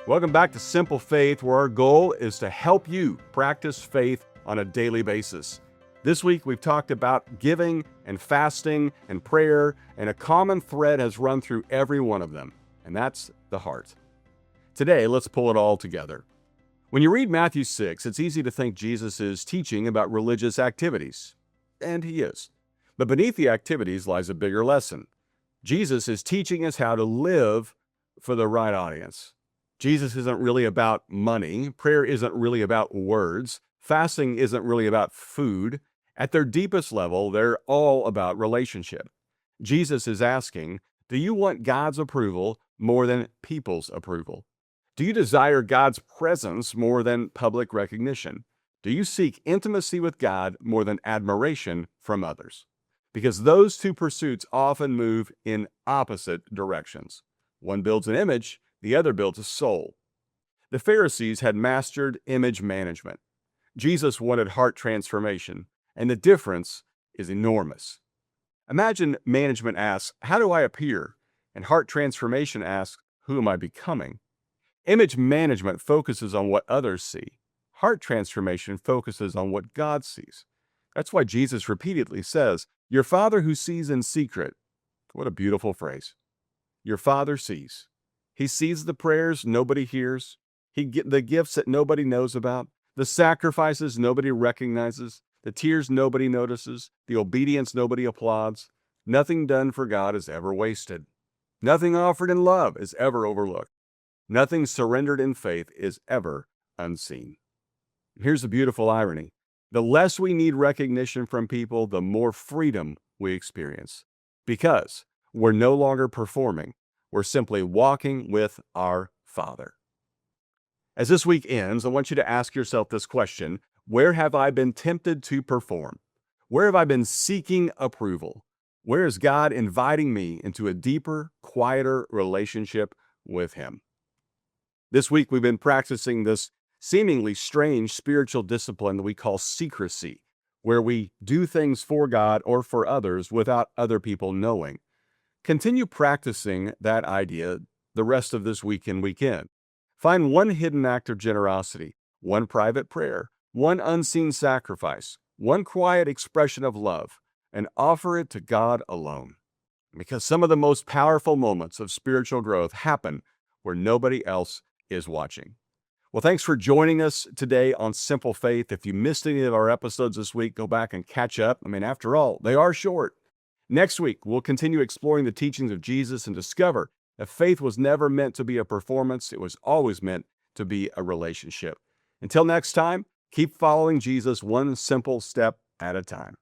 Welcome back to Simple Faith, where our goal is to help you practice faith on a daily basis. This week, we've talked about giving and fasting and prayer, and a common thread has run through every one of them, and that's the heart. Today, let's pull it all together. When you read Matthew 6, it's easy to think Jesus is teaching about religious activities, and he is. But beneath the activities lies a bigger lesson. Jesus is teaching us how to live for the right audience. Jesus isn't really about money. Prayer isn't really about words. Fasting isn't really about food. At their deepest level, they're all about relationship. Jesus is asking, do you want God's approval more than people's approval? Do you desire God's presence more than public recognition? Do you seek intimacy with God more than admiration from others? Because those two pursuits often move in opposite directions. One builds an image, the other builds a soul. The Pharisees had mastered image management. Jesus wanted heart transformation, and the difference is enormous. Imagine management asks, how do I appear? And heart transformation asks, who am I becoming? Image management focuses on what others see. Heart transformation focuses on what God sees. That's why Jesus repeatedly says, your Father who sees in secret. What a beautiful phrase. Your Father sees. He sees the prayers nobody hears, the gifts that nobody knows about, the sacrifices nobody recognizes, the tears nobody notices, the obedience nobody applauds. Nothing done for God is ever wasted. Nothing offered in love is ever overlooked. Nothing surrendered in faith is ever unseen. Here's the beautiful irony. The less we need recognition from people, the more freedom we experience. Because we're no longer performing. We're simply walking with our Father. As this week ends, I want you to ask yourself this question. Where have I been tempted to perform? Where have I been seeking approval? Where is God inviting me into a deeper, quieter relationship with Him? This week, we've been practicing this seemingly strange spiritual discipline that we call secrecy, where we do things for God or for others without other people knowing. Continue practicing that idea the rest of this week and weekend. Find one hidden act of generosity, one private prayer, one unseen sacrifice, one quiet expression of love, and offer it to God alone. Because some of the most powerful moments of spiritual growth happen where nobody else is watching. Well, thanks for joining us today on Simple Faith. If you missed any of our episodes this week, go back and catch up. After all, they are short. Next week, we'll continue exploring the teachings of Jesus and discover that faith was never meant to be a performance. It was always meant to be a relationship. Until next time, keep following Jesus one simple step at a time.